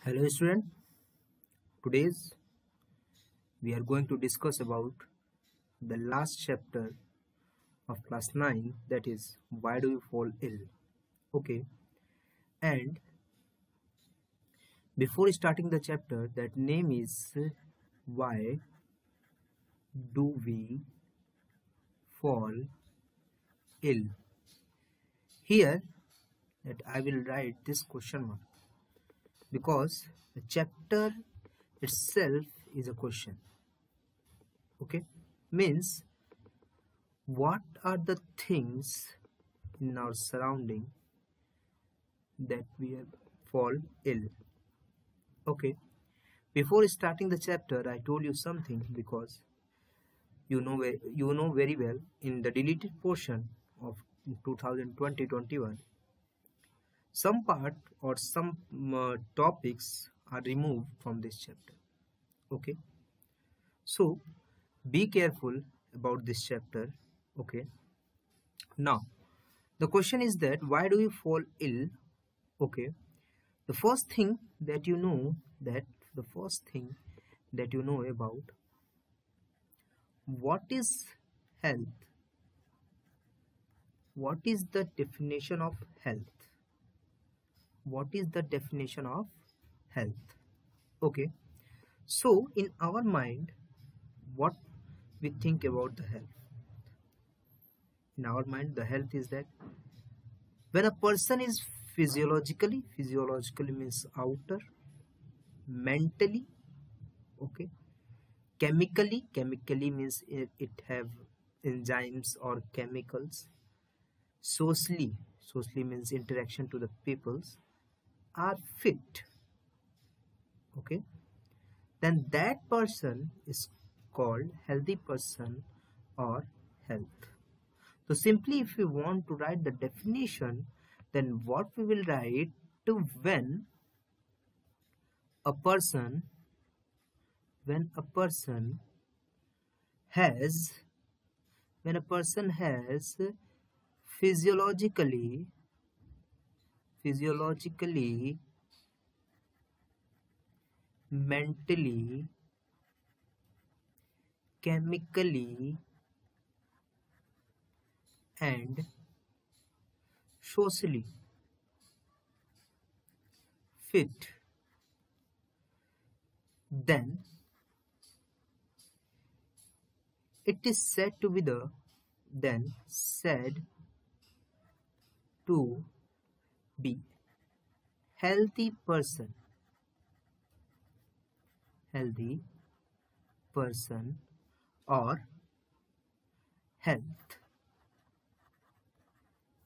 Hello student, today's we are going to discuss about the last chapter of class 9, that is why do you fall ill. Okay, and before starting the chapter, that name is why do we fall ill. Here that I will write this question mark because the chapter itself is a question. Okay, means what are the things in our surrounding that we fall ill. Okay, before starting the chapter I told you something because you know very well in the deleted portion of 2020-21 some part or some topics are removed from this chapter. Okay, so be careful about this chapter. Okay, now the question is that why do you fall ill. Okay, the first thing that you know about what is health, what is the definition of health, okay, so in our mind what we think about the health. In our mind the health is that when a person is physiologically means outer, mentally, okay, chemically means it have enzymes or chemicals, socially means interaction to the peoples, are fit, okay, then that person is called healthy person or health. So simply if we want to write the definition, then what we will write to when a person has physiologically, mentally, chemically and socially fit, then it is said to be healthy person or health.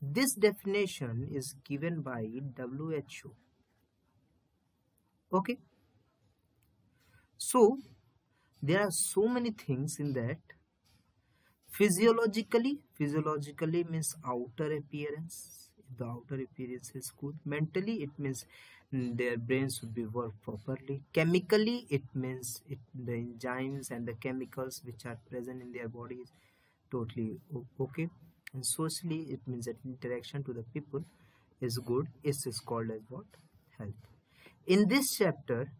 This definition is given by WHO. Okay, so there are so many things in that. Physiologically means outer appearance. If the outer appearance is good. Mentally it means their brains should be work properly. Chemically it means the enzymes and the chemicals which are present in their body is totally okay. And socially it means that interaction to the people is good. It is called as what? Health. In this chapter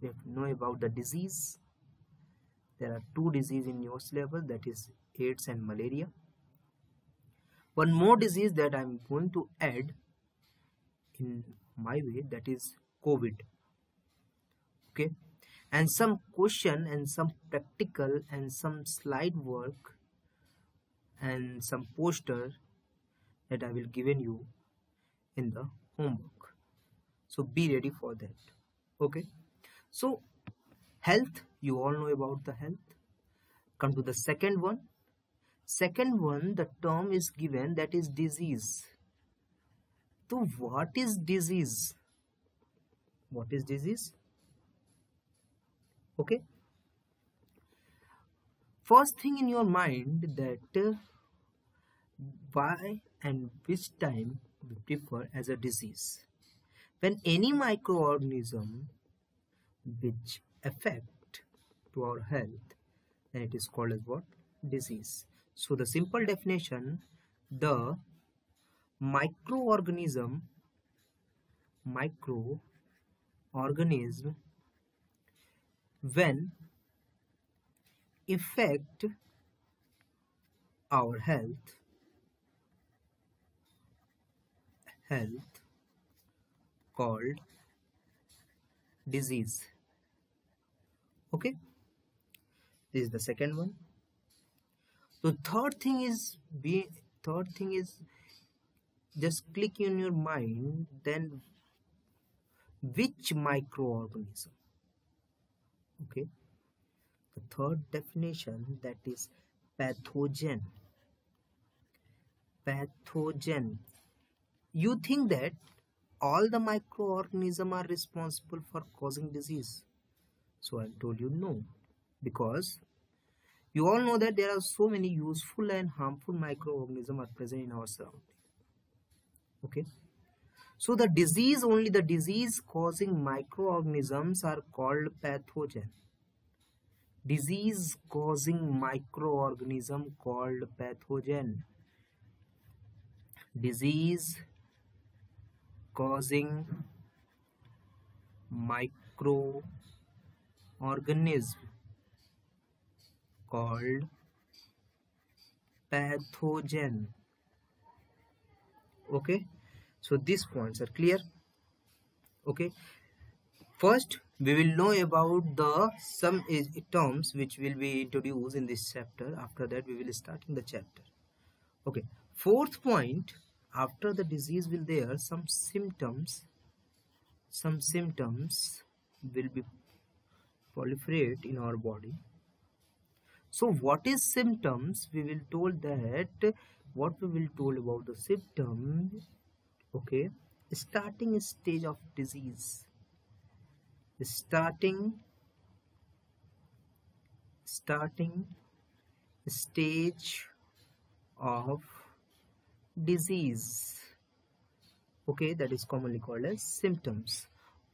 we have to know about the disease. There are two diseases in your syllabus, that is AIDS and malaria. One more disease that I am going to add in my way, that is COVID. Okay, and some question and some practical and some slide work and some poster that I will given you in the homework. So be ready for that. Okay, so health, you all know about the health. Come to the second one. The term is given, that is disease. So what is disease? Okay, first thing in your mind, that why and which time we prefer as a disease. When any microorganism which affect to our health, then it is called as what? Disease. So the simple definition, the microorganism organism when affect our health called disease. Okay, this is the second one. The third thing is just click in your mind, then which microorganism. Okay, the third definition, that is pathogen. Pathogen. You think that all the microorganisms are responsible for causing disease? So I told you no, because you all know that there are so many useful and harmful microorganisms are present in our surrounding. Okay, so the disease causing microorganisms are called pathogen. Disease causing microorganism called pathogen. Disease causing microorganism called pathogen. Okay, so these points are clear. Okay, first we will know about the some terms which will be introduced in this chapter. After that we will start in the chapter. Okay, fourth point, after the disease will there some symptoms will be proliferate in our body. So what is symptoms? We will told that what we will told about the symptom. Okay, starting stage of disease. Starting stage of disease. Okay, that is commonly called as symptoms.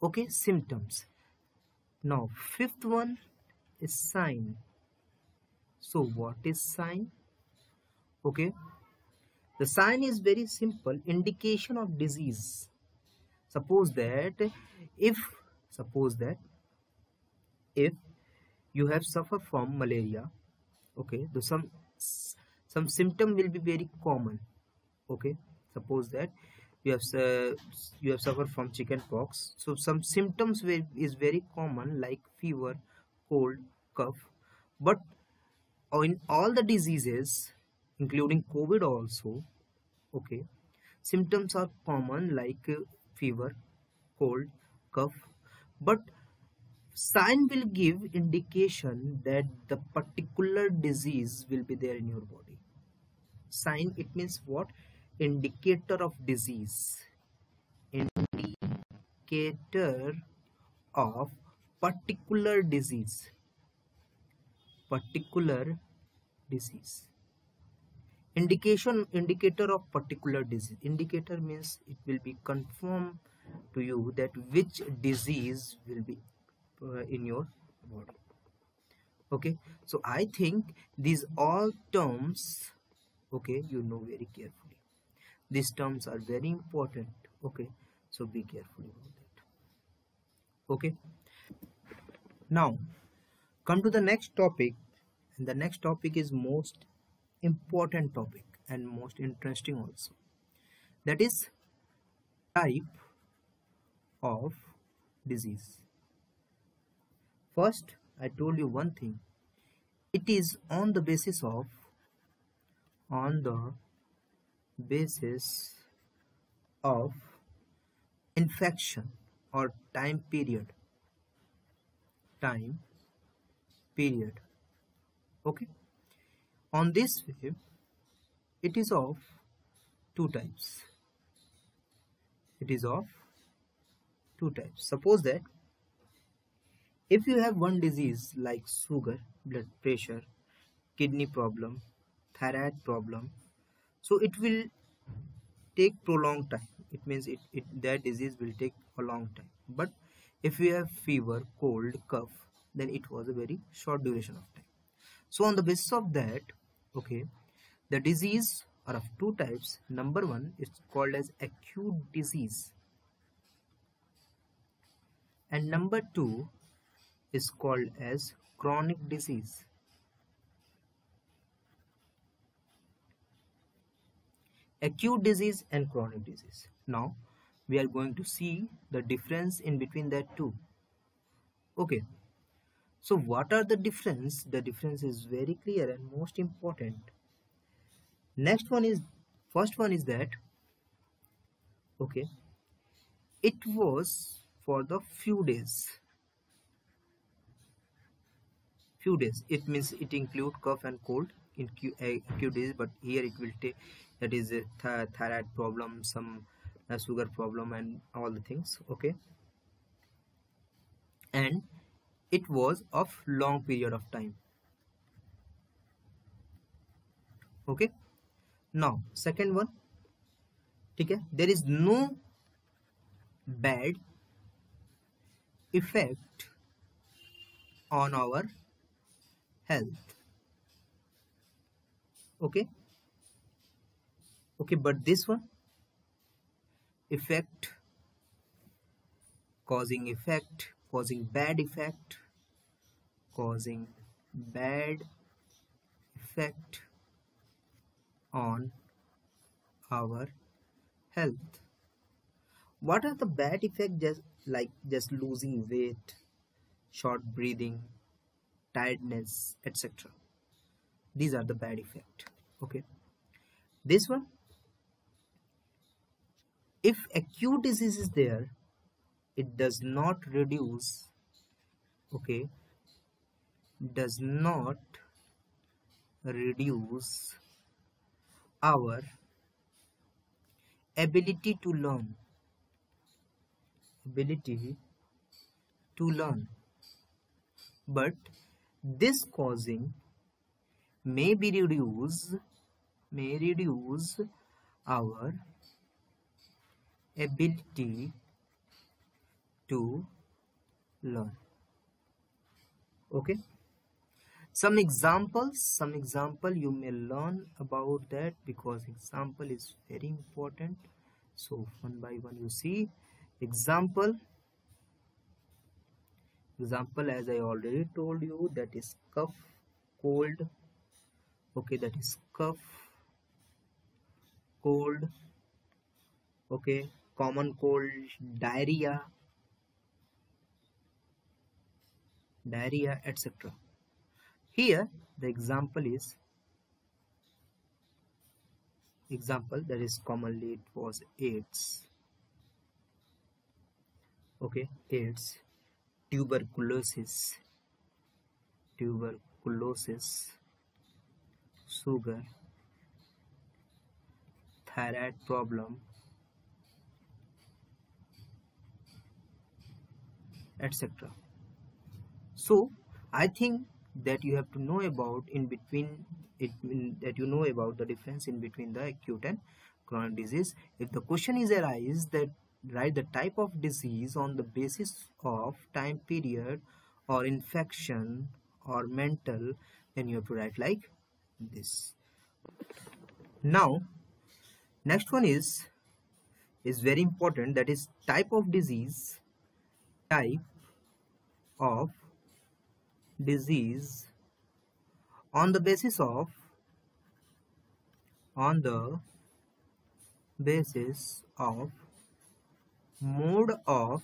Okay, symptoms. Now fifth one is sign. So what is sign? Okay, the sign is very simple, indication of disease. Suppose that if you have suffered from malaria, okay, some symptom will be very common. Okay, suppose that you have suffered from chicken pox, so some symptoms is very common, like fever, cold, cough. But in all the diseases including COVID also, okay, symptoms are common, like fever, cold, cough, but sign will give indication that the particular disease will be there in your body. Sign, it means what? Indicator of disease. Indicator of particular disease. Indicator of particular disease. Indicator means it will be confirmed to you that which disease will be in your body. Okay, so I think these all terms, okay, you know very carefully. These terms are very important. Okay, so be careful about that. Okay, now come to the next topic, and the next topic is most important topic and most interesting also. That is type of disease. First, I told you one thing. It is on the basis of infection or time period. Okay, on this way it is of two types. Suppose that if you have one disease like sugar, blood pressure, kidney problem, thyroid problem, so it will take prolonged time. It means that disease will take a long time. But if you have fever, cold, cough, then it was a very short duration of time. So on the basis of that, okay, the disease are of two types. Number one is called as acute disease. And number 2 is called as chronic disease. Acute disease and chronic disease. Now we are going to see the difference in between that two. Okay, so what are the difference? The difference is very clear and most important. First one is that, okay, it was for the few days. It means it include cough and cold in acute days, but here it will take, that is a thyroid problem, some sugar problem, and all the things. Okay, and it was of long period of time. Okay, now second one, okay, there is no bad effect on our health. Okay, but this one, effect, causing bad effect on our health. What are the bad effects? Just losing weight, short breathing, tiredness, etc. These are the bad effect. Okay, this one, if acute disease is there, it does not reduce, okay, does not reduce our ability to learn, but this causing may reduce our ability to learn. Okay, some example you may learn about that, because example is very important. So one by one you see example, as I already told you, that is cough, cold. Okay, that is cough, cold. Okay, common cold, diarrhea, etc. Here the example that is commonly, it was AIDS. Okay, AIDS, tuberculosis, sugar, thyroid problem, etc. So I think that you have to know about the difference in between the acute and chronic disease. If the question is arise that write the type of disease on the basis of time period or infection or mental, then you have to write like this. Now next one is very important, that is type of disease on the basis of mode of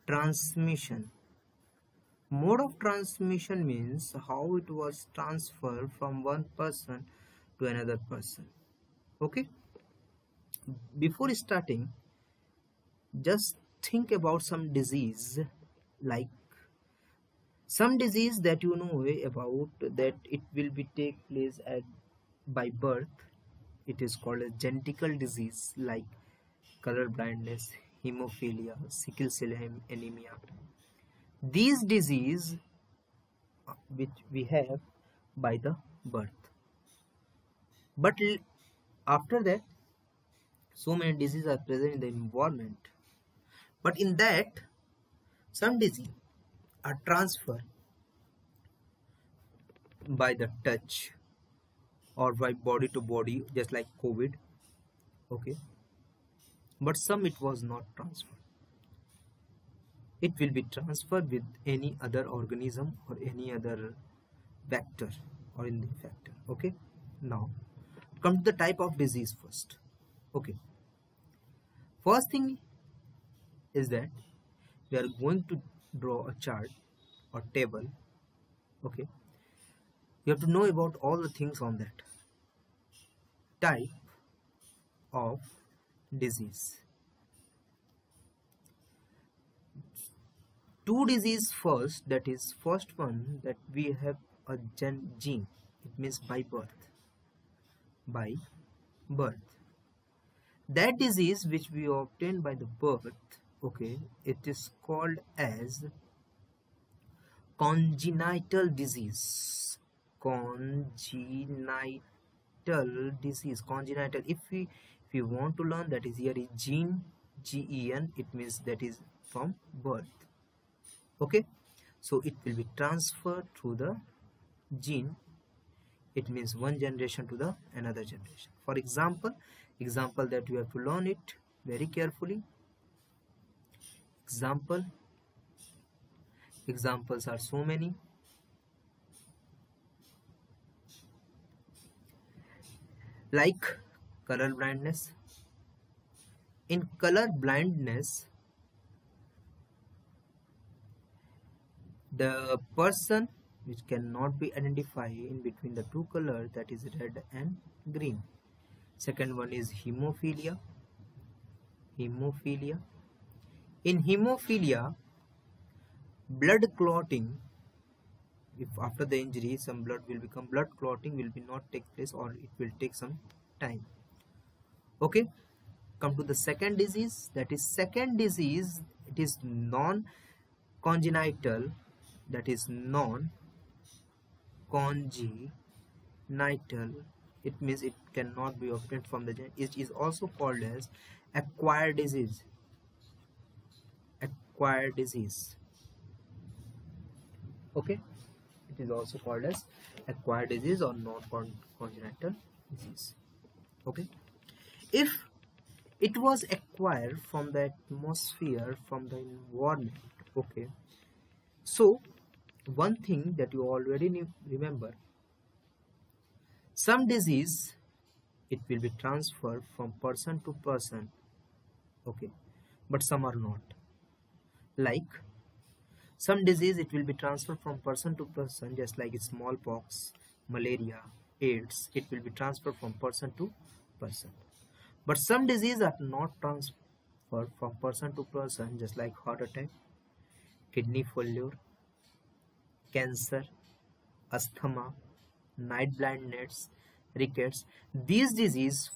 transmission. Mode of transmission means how it was transferred from one person to another person. Okay, before starting, just think about some disease, like some disease that you know about, that it will be take place by birth. It is called a genetical disease, like color blindness, hemophilia, sickle cell anemia. These disease which we have by the birth, but after that so many diseases are present in the environment, but in that some disease are transferred by the touch or by body to body, just like COVID. Okay, but some it was not transferred. it will be transferred with any other organism or any other vector or in the factor. Okay, now come to the type of disease first. Okay, first thing is that we are going to draw a chart or table. Okay, you have to know about all the things on that type of disease. Two disease first, that is first one that we have a gene, it means by birth. By birth, that disease which we obtain by the birth, okay, it is called as congenital disease. Congenital congenital, if we want to learn, that is here is gene, gen, it means that is from birth. Okay, so it will be transferred through the gene, it means one generation to the another generation. For example that you have to learn it very carefully. Examples are so many. Like color blindness. In color blindness, the person which cannot be identified in between the two colors, that is red and green. Second one is hemophilia. In hemophilia, blood clotting, if after the injury some blood will become, blood clotting will be not take place or it will take some time. Okay, come to the second disease, that is second disease, it is non-congenital, that is non-congenital, it means it cannot be obtained from the gene. It is also called as acquired disease. Okay, it is also called as acquired disease or non-congenital disease. Okay, if it was acquired from the atmosphere, from the environment. Okay, so one thing that you already remember, some disease it will be transferred from person to person. Okay, but some are not. Like some disease it will be transferred from person to person, just like smallpox, malaria, AIDS, it will be transferred from person to person. But some diseases are not transferred from person to person, just like heart attack, kidney failure, cancer, asthma, night blindness, rickets. These diseases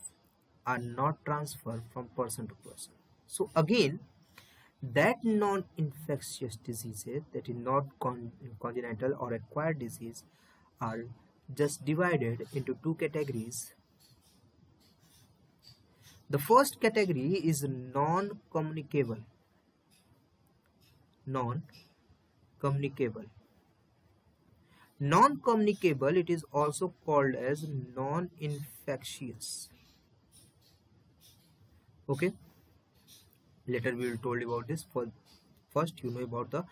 are not transferred from person to person. So again, that non-infectious diseases, that is not congenital or acquired disease, are just divided into two categories. The first category is non-communicable. Non-communicable, it is also called as non-infectious. Okay, later we will told about this. First you know about the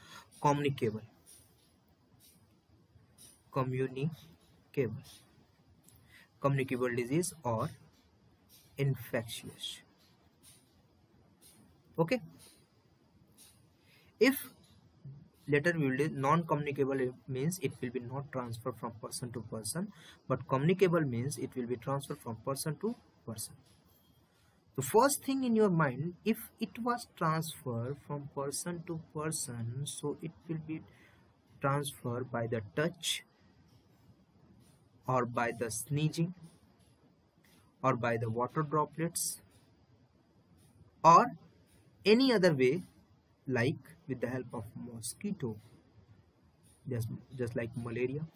communicable disease or infectious. Okay, if later we will do non-communicable, means it will be not transferred from person to person, but communicable means it will be transferred from person to person. The first thing in your mind, if it was transferred from person to person, so it will be transferred by the touch or by the sneezing or by the water droplets or any other way, like with the help of mosquito, just like malaria,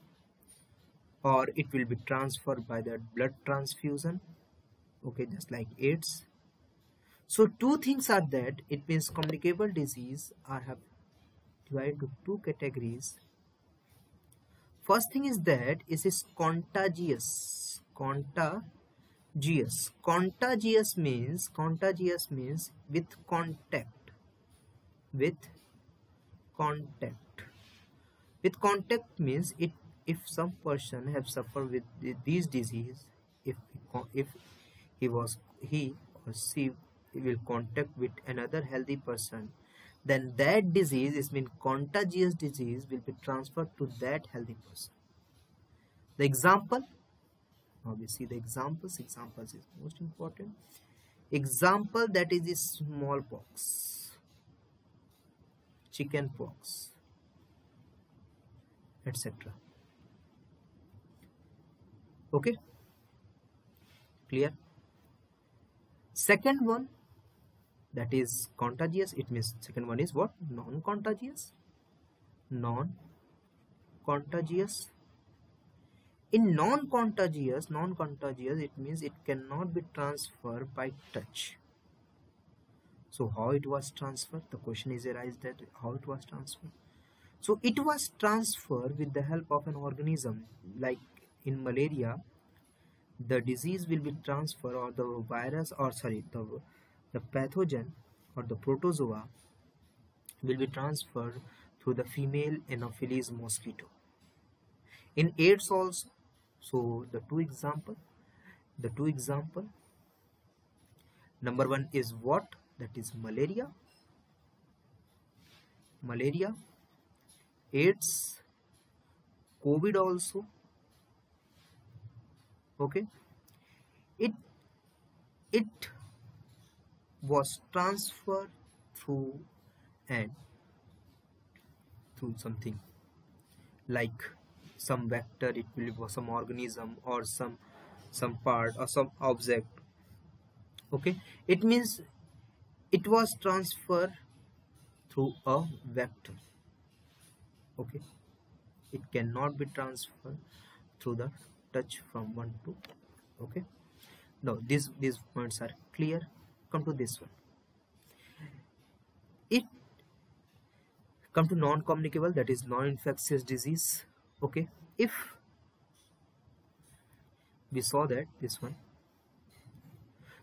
or it will be transferred by the blood transfusion. Okay, just like AIDS. So two things are that it means communicable disease are have divided to two categories. First thing is that it is contagious. Contagious means with contact. contact. With contact means it if some person have suffered with these disease, if he was he or she will contact with another healthy person, then that disease is mean contagious disease will be transferred to that healthy person. The example, now we see the examples is most important. Example, that is the smallpox, chicken pox, etc. Okay, clear? Second one, that is contagious. It means second one is what? Non-contagious. Non-contagious. In non-contagious, it means it cannot be transferred by touch. So how it was transferred? The question is arised that how it was transferred. So it was transferred with the help of an organism. Like in malaria, the disease will be transferred, or the virus, or sorry, the pathogen or the protozoa will be transferred through the female Anopheles mosquito. In AIDS also, so the two example, number one is what? That is malaria, AIDS, COVID also. Okay, it was transferred through something like some vector, it will be some organism or some part or some object. Okay, it means it was transferred through a vector. Okay, it cannot be transferred through the touch from one to. Okay, now these points are clear. Come to this one. It come to non-communicable, that is non-infectious disease. Okay, if we saw that this one,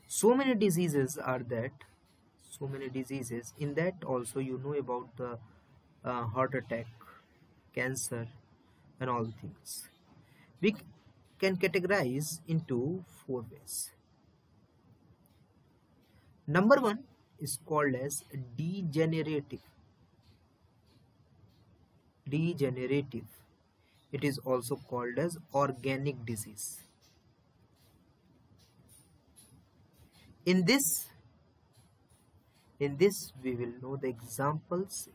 so many diseases are that, in that also you know about the heart attack, cancer and all the things. We can categorize into 4 ways. Number one is called as degenerative. It is also called as organic disease. In this we will know the examples.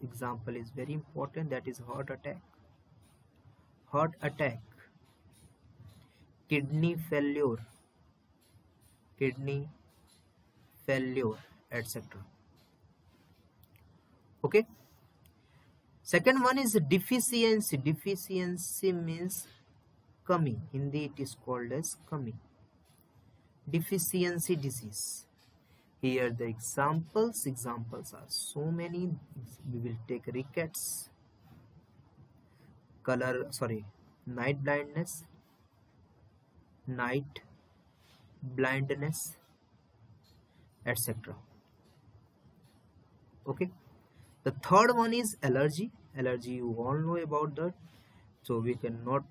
Example is very important, that is heart attack, kidney failure, etc. Okay, second one is deficiency. Deficiency means kami. Hindi it is called as kami. Deficiency disease. Here the examples are so many. We will take rickets, night blindness, etc. Okay, the third one is allergy. You all know about that, so we cannot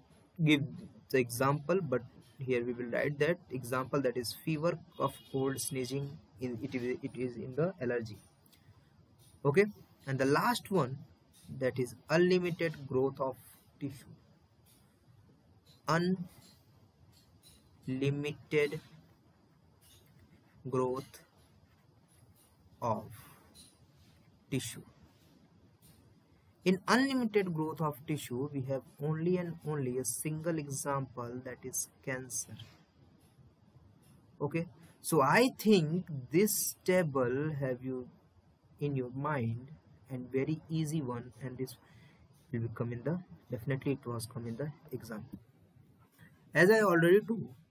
give the example, but here we will write that example, that is fever, cough, cold, sneezing. It is in the allergy. Okay, and the last one, that is unlimited growth of tissue. Unlimited growth of tissue. In unlimited growth of tissue, we have only and only a single example, that is cancer. Okay, so I think this table have you in your mind, and very easy one, and this will come in the, definitely it was come in the exam. As I already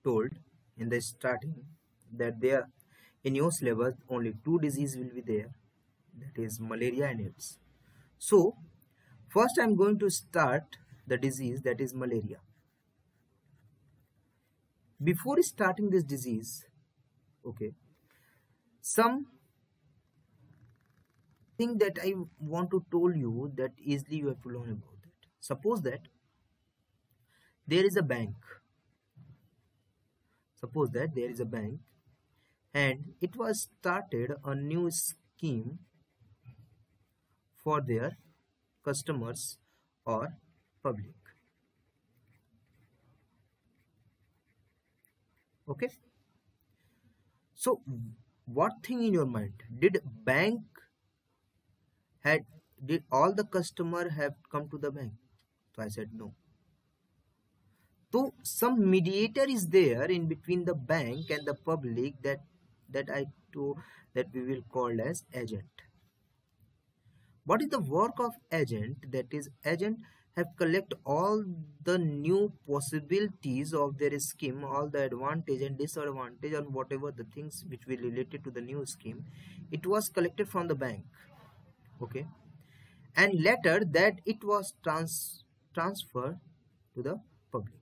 told in the starting, that there in your syllabus only 2 diseases will be there, that is malaria and AIDS. So first I am going to start the disease, that is malaria. Before starting this disease, okay, some thing that I want to tell you that easily you have to learn about that. Suppose that there is a bank. Suppose that there is a bank and it was started a new scheme for their customers or public. Okay. So what thing in your mind? Had did all the customer have come to the bank? So I said no. So some mediator is there in between the bank and the public that I told that we will call as agent. What is the work of agent? That is, agent have collect all the new possibilities of their scheme, all the advantage and disadvantage and whatever the things which will related to the new scheme. It was collected from the bank. Okay, and later that it was transferred to the public.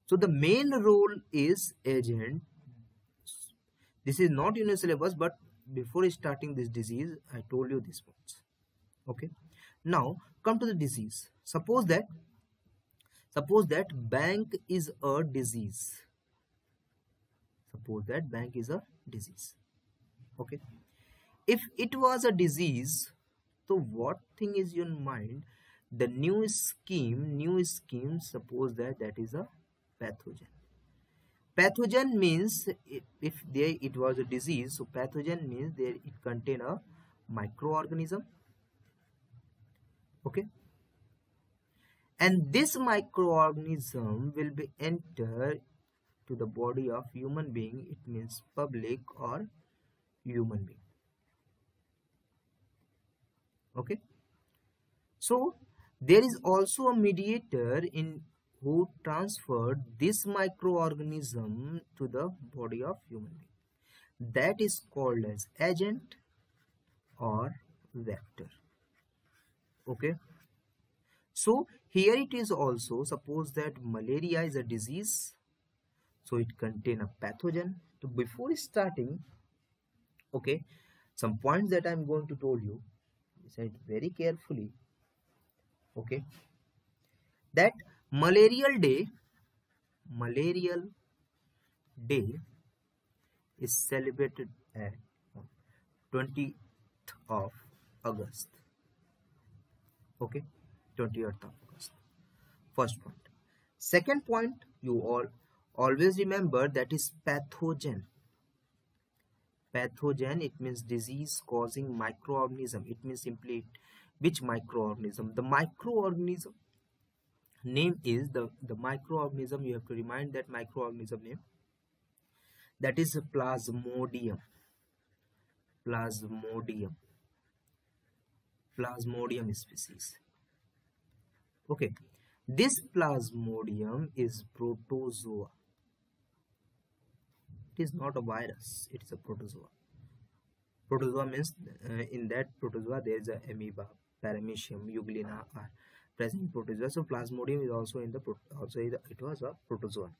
So the main role is agent. This is not in your syllabus, but before starting this disease, I told you this once. Okay. Now come to the disease. Suppose that bank is a disease. Suppose that bank is a disease. Okay. If it was a disease, so what thing is in mind? The new scheme, suppose that is a pathogen. Pathogen means if it was a disease, so pathogen means there it contain a microorganism. Okay, and this microorganism will be entered to the body of human being. It means public or human being. Okay, so there is also a mediator in who transferred this microorganism to the body of human being. That is called as agent or vector. Okay, so here it is also, suppose that malaria is a disease, so it contain a pathogen. So before starting, okay, some points that I'm going to tell you, listen very carefully. Okay, that malarial day is celebrated at 20th of August. Okay, 20th of August. First point. Second point, you all always remember, that is pathogen. Pathogen, it means disease causing microorganism. It means simply which microorganism. The microorganism name is the microorganism, you have to remind that microorganism name, that is plasmodium. Plasmodium species. Okay, this plasmodium is protozoa. It is not a virus, it is a protozoa. Protozoa means in that protozoa there is a amoeba, paramecium, euglena are present in protozoa. So plasmodium is also in the it was a protozoa.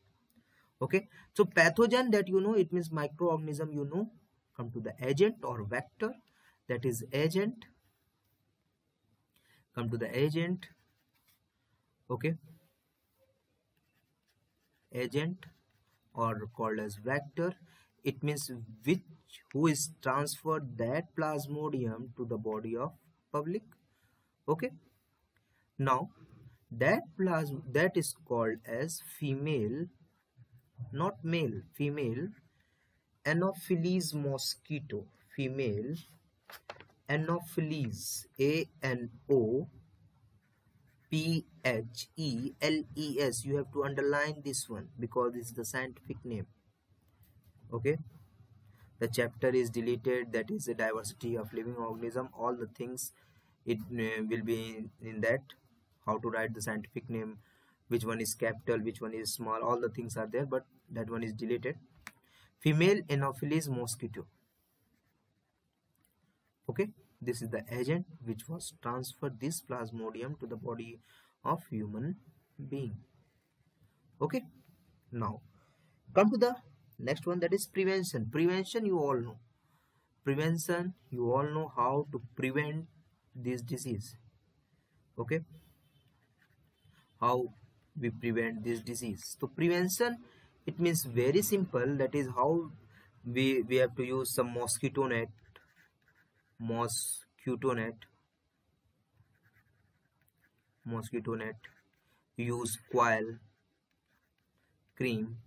Okay, so pathogen, that you know, it means microorganism, you know. Come to the agent or vector, that is agent. Come to the agent. Okay, agent or called as vector, it means who is transferred that plasmodium to the body of public. Okay, now that is called as female, not male, female Anopheles mosquito. Female Anopheles, ANOPHELES. You have to underline this one because this is the scientific name. Okay, the chapter is deleted, that is the diversity of living organism. All the things it will be in that, how to write the scientific name, which one is capital, which one is small, all the things are there, but that one is deleted. Female Anopheles mosquito. Okay, this is the agent which was transferred this plasmodium to the body of human being. Okay, now come to the next one, that is prevention. Prevention, you all know. prevention, you all know how to prevent this disease. Okay, how we prevent this disease. So prevention, it means very simple. That is how we have to use some mosquito net, mosquito net, use coil, cream,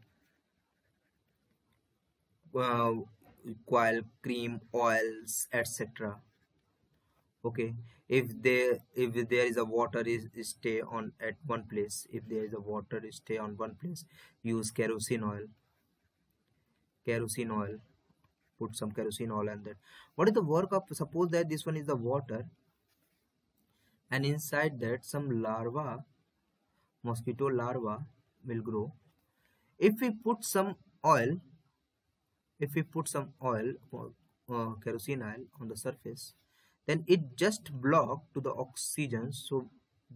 uh, coil, cream, oils, etc. Okay, if there is a water is stay on at one place, if there is a water is stay on one place, use kerosene oil, put some kerosene oil and that. What is the work of, suppose that this one is the water and inside that some larva, mosquito larva will grow. If we put some oil, if we put some oil, kerosene oil on the surface, then it just block to the oxygen. So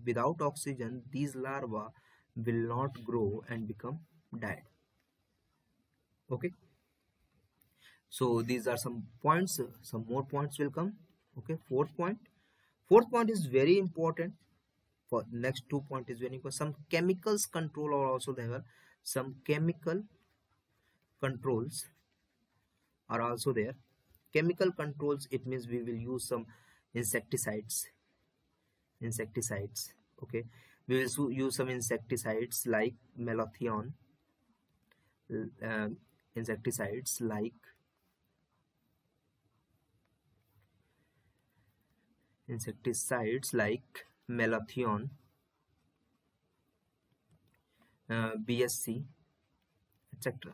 without oxygen these larvae will not grow and become dead. Okay, so these are some points, some more points will come. Okay, fourth point is very important. For next 2 point is very important. Some chemicals control are also there. Some chemical controls are also there. Chemical controls, it means we will use some insecticides. Okay, we will use some insecticides like malathion, insecticides like malathion, BSC, etc.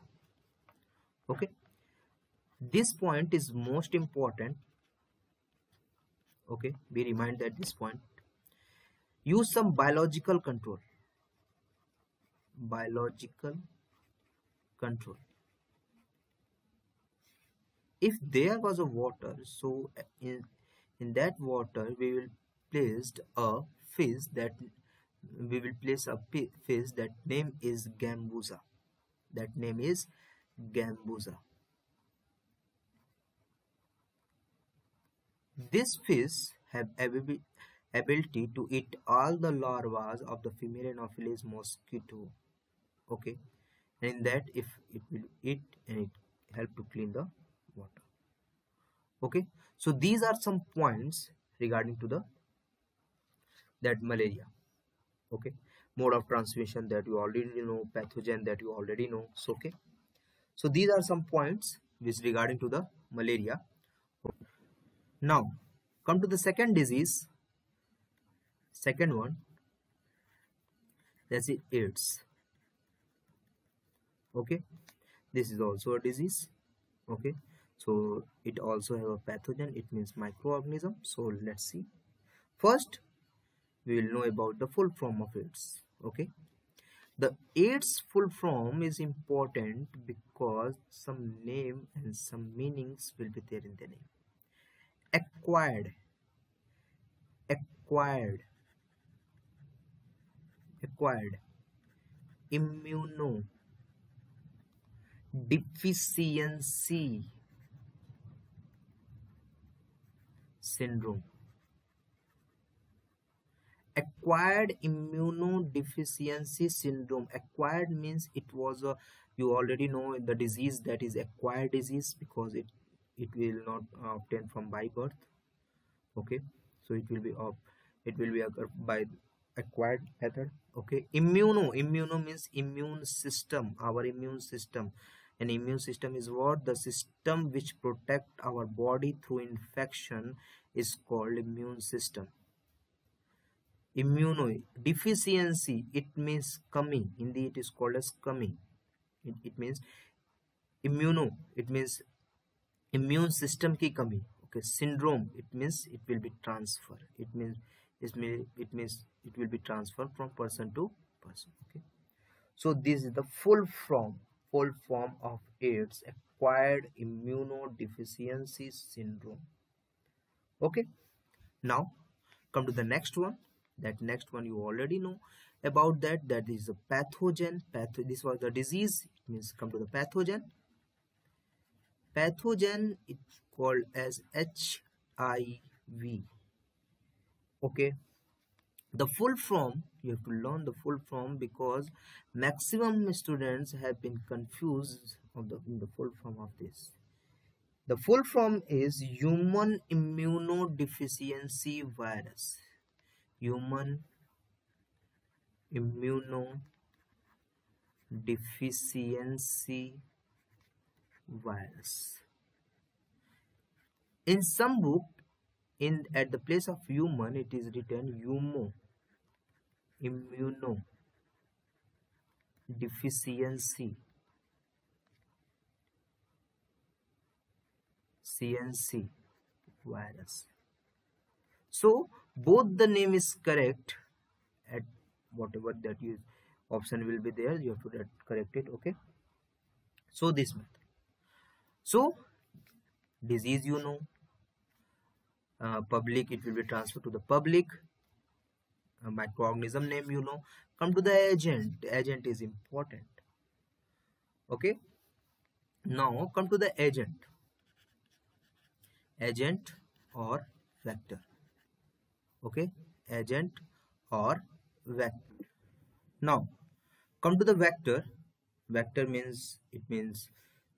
Okay, this point is most important. Okay, we remind that this point. Use some biological control. If there was a water, so in that water we will place a fish that name is Gambusa. That name is Gambusa. This fish have ability to eat all the larvae of the female Anopheles mosquito. Okay, and in that, if it will eat and it help to clean the water. Okay, so these are some points regarding to that malaria. Okay, mode of transmission that you already know, pathogen that you already know. So okay, so these are some points which regarding to the malaria. Now come to the second disease, second one, that's it, AIDS. Okay, this is also a disease. Okay, so it also have a pathogen, it means microorganism. So let's see. First we will know about the full form of AIDS. Okay, the AIDS full form is important because some name and some meanings will be there in the name. Acquired immunodeficiency syndrome. Acquired immunodeficiency syndrome. Acquired means it was a, you already know the disease that is acquired disease because it will not obtain from by birth. Okay, so it will be by acquired method. Okay, immuno means immune system, our immune system. An immune system is what? The system which protect our body through infection is called immune system. Immunodeficiency, it means coming. Hindi it is called as coming. It means immuno, it means immune system ki kami. Okay, syndrome, it means it will be transfer. It means it will be transferred from person to person. Okay, so this is the full form of AIDS, acquired immunodeficiency syndrome. Okay, now come to the next one. That next one you already know about that. That is a pathogen. This was the disease. It means come to the pathogen. Pathogen, it's called as HIV. Okay, the full form, you have to learn the full form because maximum students have been confused of in the full form of this. The full form is human immunodeficiency virus. Human immunodeficiency virus. In some book, in at the place of human, it is written immunodeficiency CNC virus. So both the name is correct. At whatever that you option will be there, you have to correct it. Okay, so this method. So disease, you know, public, it will be transferred to the public. Microorganism name, you know. Come to the agent. The agent is important. Okay, now come to the agent or vector. Okay, agent or vector. Now come to the vector. Vector means, it means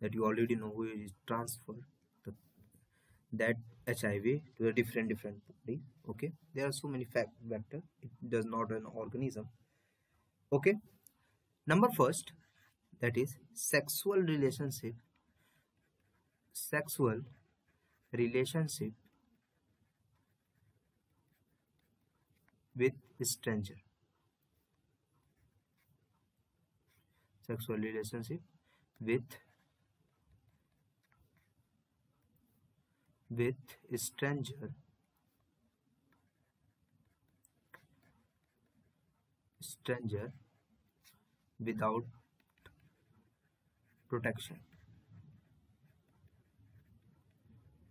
that you already know who is transfer that HIV to a different body. Okay, there are so many vector. It does not an organism. Okay, number first, that is sexual relationship with stranger. Sexual relationship with stranger without protection.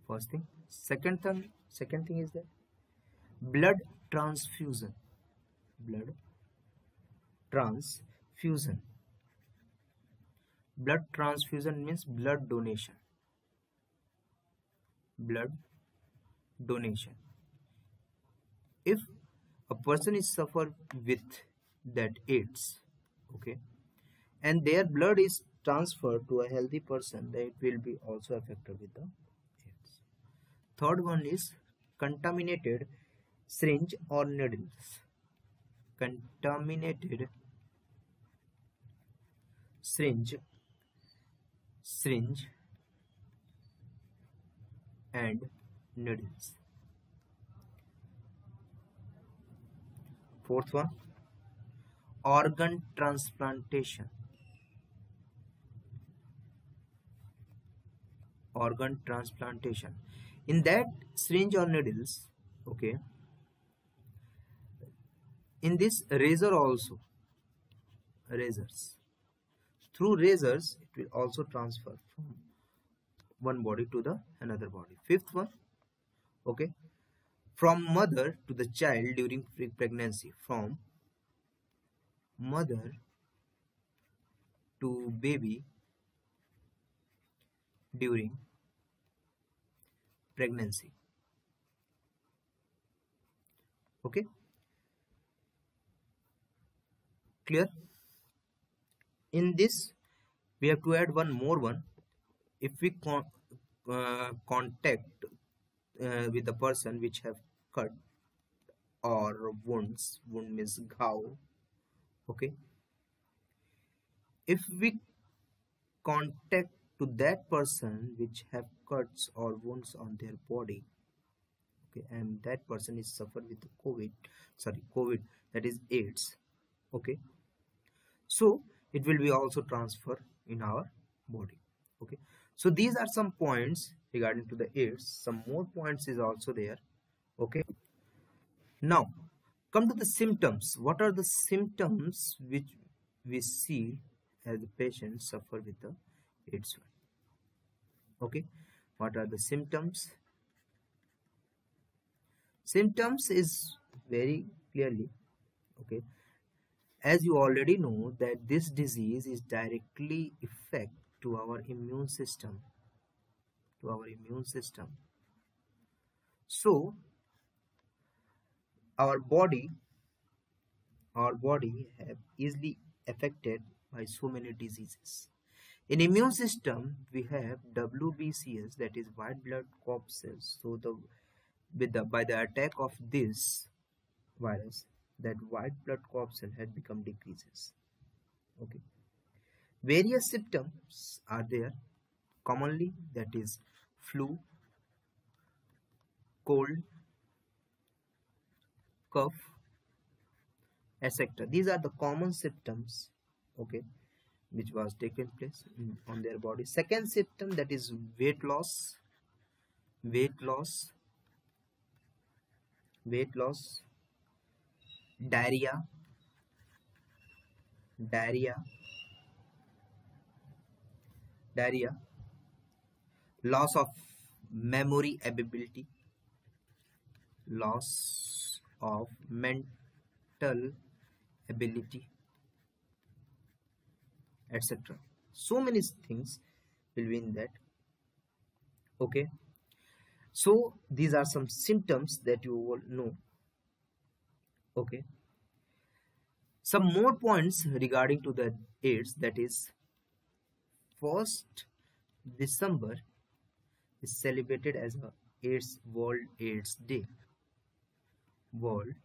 First thing. Second thing is that blood transfusion. Blood transfusion means blood donation. If a person is suffer with that AIDS, okay, and their blood is transferred to a healthy person, then it will be also affected with the AIDS. Third one is contaminated syringe or needles. Contaminated syringe and needles. Fourth one, organ transplantation. In that syringe or needles, okay, in this razor also, through razors it will also transfer from one body to the another body. Fifth one, okay, from mother to the child during pregnancy. From mother to baby during pregnancy. Okay, clear? In this we have to add one more one. If we contact with the person which have cut or wounds, wound means ghav. Okay, if we contact to that person which have cuts or wounds on their body, okay, and that person is suffered with COVID, that is AIDS, okay, so it will be also transfer in our body. Okay, so these are some points regarding to the AIDS. Some more points is also there. Okay, now come to the symptoms. What are the symptoms which we see as the patient suffer with the AIDS? Okay, what are the symptoms? Symptoms is very clearly, okay, as you already know that this disease is directly affect to our immune system, to our immune system. So our body have easily affected by so many diseases. In immune system, we have WBCS, that is white blood corpuscles. So by the attack of this virus, that white blood corpuscle had become decreases. Okay. Various symptoms are there commonly, that is flu, cold, cough, etc. These are the common symptoms, okay, which was taken place on their body. Second symptom, that is weight loss, diarrhea, loss of memory ability, loss of mental ability, etc. So many things will be in that. Okay, so these are some symptoms that you will know. Okay, some more points regarding to the AIDS, that is 1st December is celebrated as a World AIDS Day. World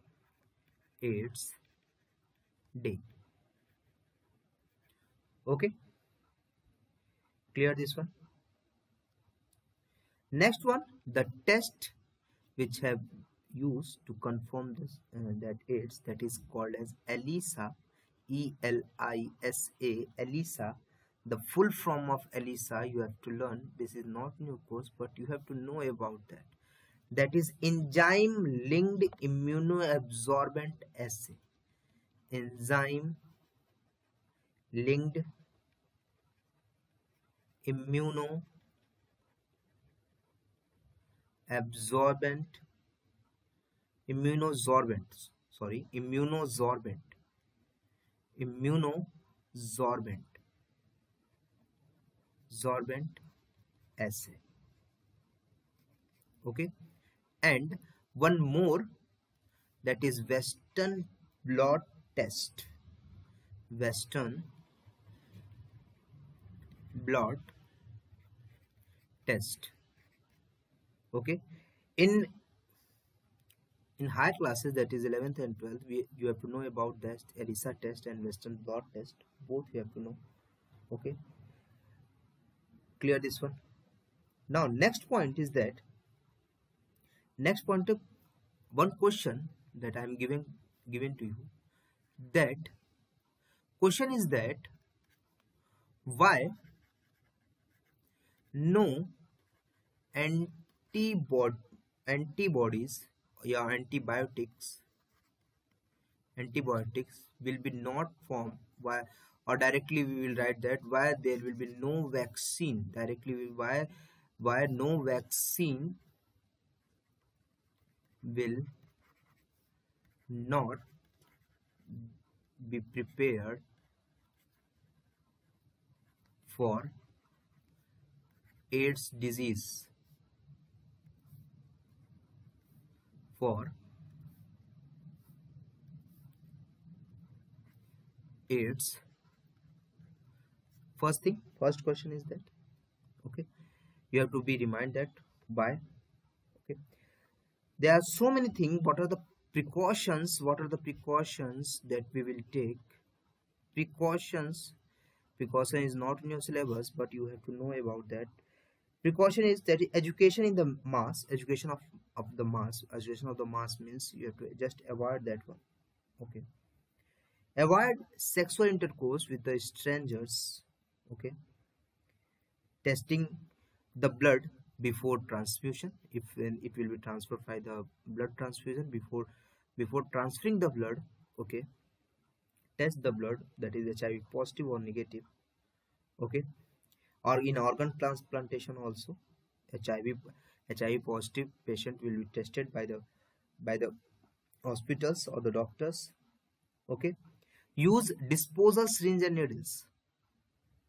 AIDS Day. Okay, clear this one. Next one, the test which have used to confirm this that AIDS, that is called as ELISA, ELISA, ELISA. The full form of ELISA you have to learn. This is not new course, but you have to know about that. That is enzyme linked immunoabsorbent assay. Enzyme linked immunosorbent assay. Okay, and one more, that is Western blot test. Western blot test. Okay, in high classes, that is 11th and 12th, you have to know about that ELISA test and Western blot test. Both you have to know. Okay, clear this one. Now next point is that one question that I am given to you. That question is that why no antibodies or antibiotics will be not formed, why, or directly we will write that why there will be no vaccine, directly why no vaccine will not be prepared for AIDS disease. For AIDS, first question is that, okay, you have to be reminded that why. Okay, there are so many things. What are the precautions that we will take? Precaution is not in your syllabus, but you have to know about that. Precaution is that education of the mass means you have to just avoid that one. Okay, avoid sexual intercourse with the strangers. Okay, testing the blood before transfusion, if it will be transferred by the blood transfusion, before transferring the blood. Okay, test the blood, that is HIV positive or negative. Okay, or in organ transplantation also, HIV positive patient will be tested by the hospitals or the doctors. Okay, use disposal syringe and needles,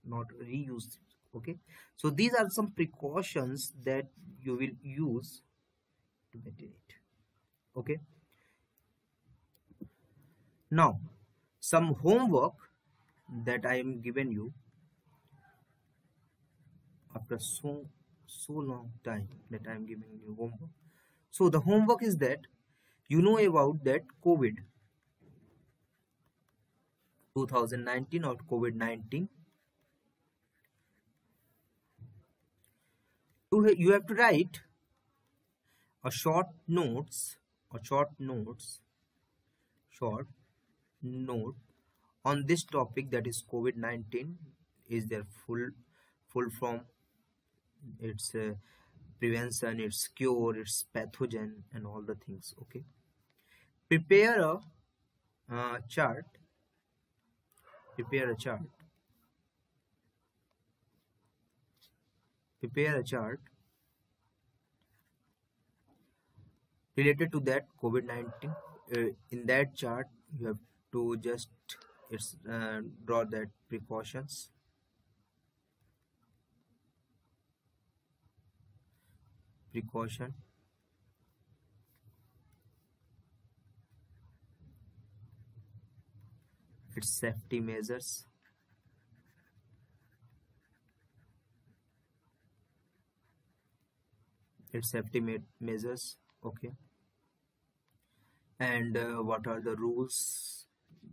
not reused Okay, so these are some precautions that you will use to maintain it. Okay, now some homework that I am given you after so long time that I am giving you homework. So the homework is that you know about that COVID 2019 or COVID-19. You have to write a short note on this topic, that is COVID-19 is their full form, its prevention, its cure, its pathogen, and all the things. Okay, prepare a chart. Prepare a chart. Prepare a chart related to that COVID-19. In that chart, you have to just draw that precautions. Precaution. Its safety measures. Its safety measures. Okay. And what are the rules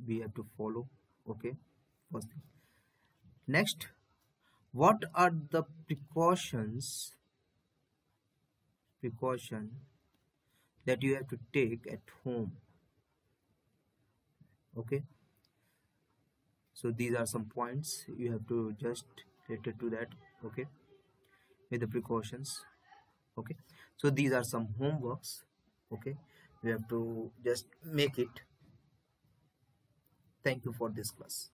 we have to follow? Okay, first thing. Next, what are the precaution that you have to take at home? Okay, so these are some points you have to just related to that. Okay, with the precautions. Okay, so these are some homeworks. Okay, you have to just make it. Thank you for this class.